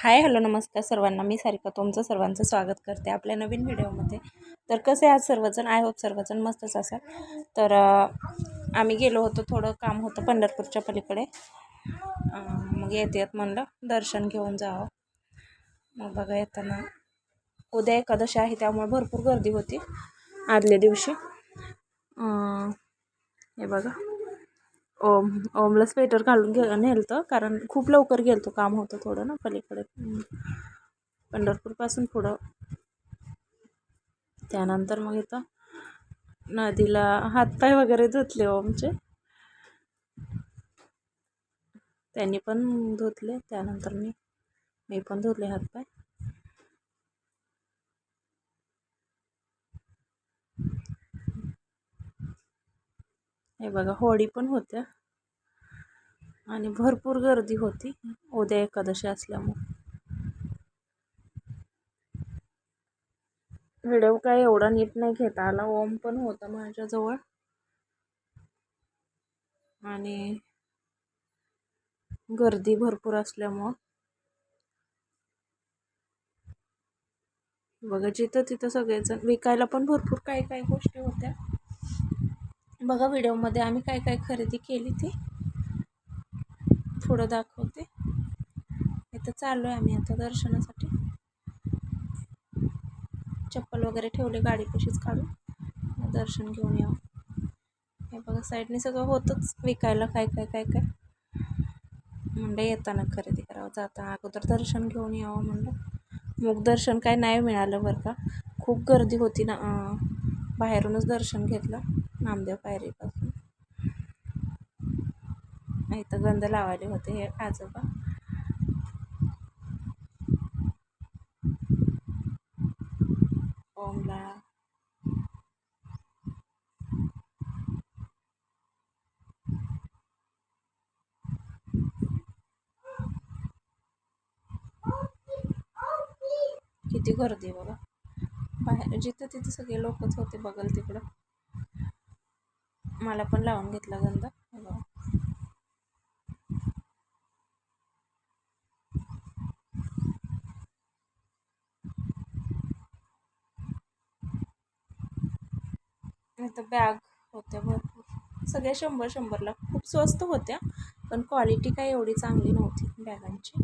Hi hello नमस्कार सर्वांना. मी सारिका तुमचं सर्वांचं स्वागत करते आपल्या नवीन व्हिडिओमध्ये. तर कसे आज सर्वजण, आय होप सर्वजण मस्तच असाल. तर आम्ही गेलो होतो, थोडं काम होतं पंढरपूरच्या पलीकडे. मग येत म्हणलं दर्शन घेऊन जावं. मग बघा येताना उद्या एकादशी आहे त्यामुळे भरपूर गर्दी होती आदल्या दिवशी. हे बघा ओमला स्वेटर घालून नेलतं कारण खूप लवकर गेलतो, काम होतं थोडं ना पलीकडे पंढरपूरपासून पुढं. त्यानंतर मग इथं नदीला हातपाय वगैरे धुतले ओमचे, त्यांनी पण धुतले. त्यानंतर मी पण धुतले हातपाय. हे बघा होळी पण होत्या आणि भरपूर गर्दी होती उद्या एकादशी असल्यामुळे. व्हिडिओ काय एवढा नीट नाही घेता आला, ओम पण होता माझ्याजवळ आणि गर्दी भरपूर असल्यामुळं बघा जिथं तिथं सगळेजण विकायला पण भरपूर काही गोष्टी होत्या. बघा व्हिडिओमध्ये आम्ही काय खरेदी केली ती थोडं दाखवते. इथं चाललो आहे आम्ही आता दर्शनासाठी. चप्पल वगैरे ठेवले गाडीपाशीच काढून, दर्शन घेऊन यावं. हे बघा साईडने सगळं होतंच विकायला काय म्हणलं येताना खरेदी करावं, जाता अगोदर दर्शन घेऊन यावं म्हणलं. मुख दर्शन काय नाही मिळालं बरं का, खूप गर्दी होती ना. बाहेरूनच दर्शन घेतलं नामदेव पायरीपासून. इथं गंध लावायले होते हे आजोबा. ओमला किती गर्दी बघा, बाहेर जिथं तिथं सगळे लोकच होते. बघल तिकडं मला पण लावून घेतला गंध. इथं बॅग होत्या भरपूर, सगळ्या 100-100ला, खूप स्वस्त होत्या पण क्वालिटी काय एवढी चांगली नव्हती बॅगांची.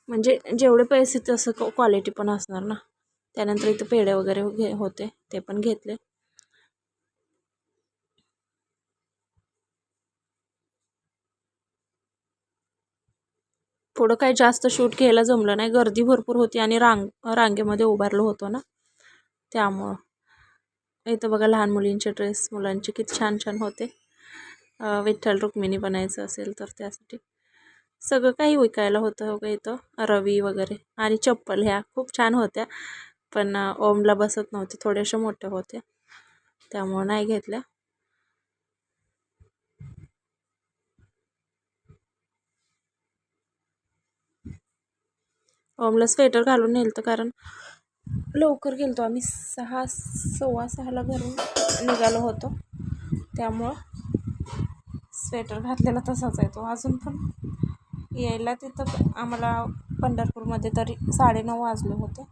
म्हणजे जेवढे पैसे तसं क्वालिटी पण असणार ना. त्यानंतर इथं पेढे वगैरे होते, ते पण घेतले. थोडं काही जास्त शूट घ्यायला जमलं नाही, गर्दी भरपूर होती आणि रांगेमध्ये उभारलो होतो ना त्यामुळं. इथं बघा लहान मुलींचे ड्रेस, मुलांचे किती छान होते. विठ्ठल रुक्मिणी बनायचं असेल तर त्यासाठी सगळं काही विकायला होतं. हो का इथं रवी वगैरे आणि चप्पल ह्या खूप छान होत्या पण ओमला बसत नव्हते, थोड्याशा मोठ्या होत्या त्यामुळं नाही घेतल्या. ओमला स्वेटर घालून नेलतं कारण लवकर गेलतो आम्ही, 6:15 घरून निघालो होतो त्यामुळं स्वेटर घातलेला तसाच आहे तो अजून पण. यायला तिथं आम्हाला पंढरपूरमध्ये तरी 9:30 वाजले होते.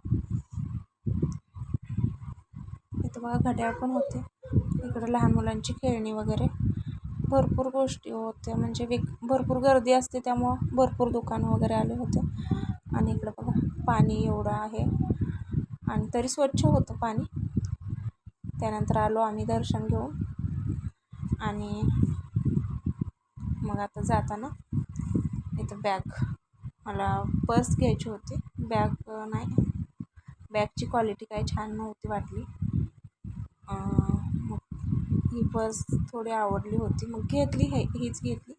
इथं बघा घड्याळ पण होते, इकडं लहान मुलांची खेळणी वगैरे भरपूर गोष्टी होत्या. म्हणजे भरपूर गर्दी असते त्यामुळं भरपूर दुकानं वगैरे आले होते. आणि इकडं बघा पाणी एवढं आहे आणि तरी स्वच्छ होतं पाणी. त्यानंतर आलो आम्ही दर्शन घेऊन आणि मग आता जाताना इथं मला पर्स घ्यायची होती, बॅग नाही, बॅगची क्वालिटी काही छान नव्हती वाटली. मग ही पर्स थोडी आवडली होती मग घेतली, हीच घेतली.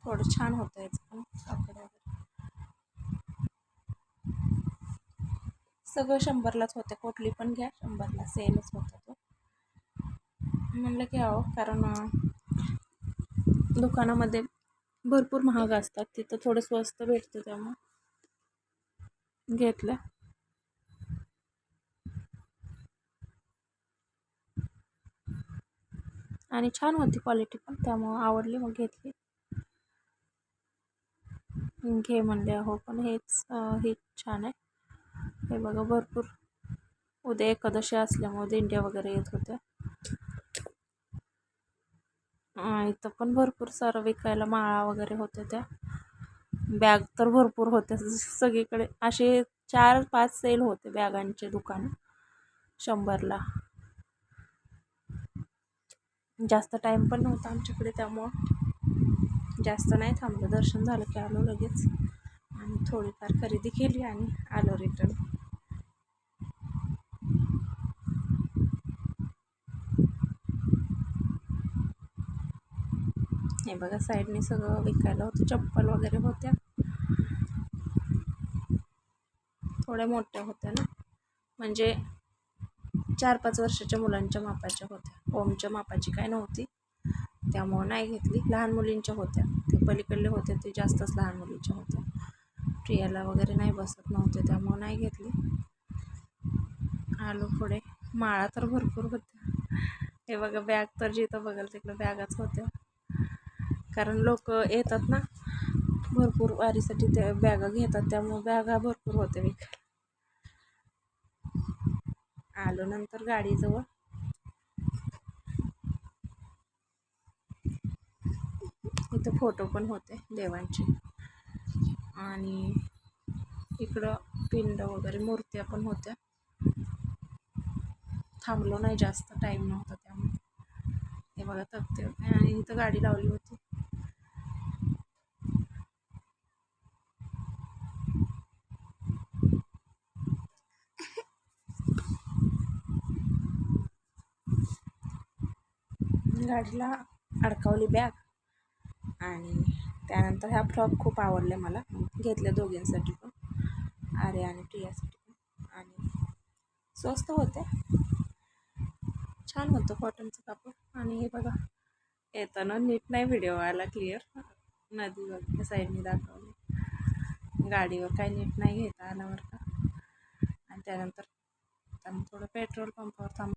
थोडं छान होतं याचं पण सगळं 100लाच होतं, कुठली पण घ्या 100ला, सेलच होता तो. म्हणलं घ्यावं कारण दुकानामध्ये भरपूर महाग असतात, तिथं थोडं स्वस्त भेटतं त्यामुळे घेतलं. आणि छान होती क्वालिटी पण, त्यामुळं आवडली मग घेतली. घे म्हणले हो, पण हेच छान आहे. हे बघा भरपूर, उद्या एकादशी असल्यामुळे दिंड्या वगैरे येत होत्या. इथं पण भरपूर सारं विकायला माळा वगैरे होत्या. त्या बॅग तर भरपूर होत्या सगळीकडे. असे 4-5 सेल होते बॅगांचे दुकान 100ला. जास्त टाईम पण नव्हता आमच्याकडे, त्यामुळं जास्त नाही थांबलं. दर्शन झालं की आलो लगेच आणि थोडीफार खरेदी केली आणि आलो रिटर्न. हे बघा साईडने सगळं विकायला होतं, चप्पल वगैरे होत्या. थोड्या मोठ्या होत्या ना, म्हणजे 4-5 वर्षाच्या मुलांच्या मापाच्या होत्या. ओमच्या मापाची काय नव्हती, त्यामुळं नाही घेतली. लहान मुलींच्या होत्या, ते पलीकडले होते ते जास्तच लहान मुलींच्या होत्या. प्रियाला वगैरे नाही बसत नव्हते, त्यामुळं नाही घेतली. आलो पुढे. माळा तर भरपूर होत्या. हे बघा बॅग तर जिथं बघाल तिकडं बॅगाच होत्या, कारण लोक येतात ना भरपूर वारीसाठी, ते बॅगा घेतात, त्यामुळे बॅगा भरपूर होत्या विकायला. आलो नंतर गाडीजवळ. इथं फोटो पण होते देवांचे, आणि इकडं पिंड वगैरे मूर्त्या पण होत्या. थांबलो नाही, जास्त टाईम नव्हता त्यामुळे. हे बघा तक्ते होते आणि इथं गाडी लावली होती. गाडीला अडकावली बॅग, आणि त्यानंतर हा फ्रॉक खूप आवडले मला, घेतले दोघींसाठी पण, आर्य आणि प्रियासाठी पण. आणि स्वस्त होते, छान होतं कॉटनचं कापड. आणि हे बघा येताना नीट नाही व्हिडिओ आला क्लिअर, नदी वगैरे साईडने दाखवली. गाडीवर काही नीट नाही घेता आला बरं का. आणि त्यानंतर थोडं पेट्रोल पंपावर थांब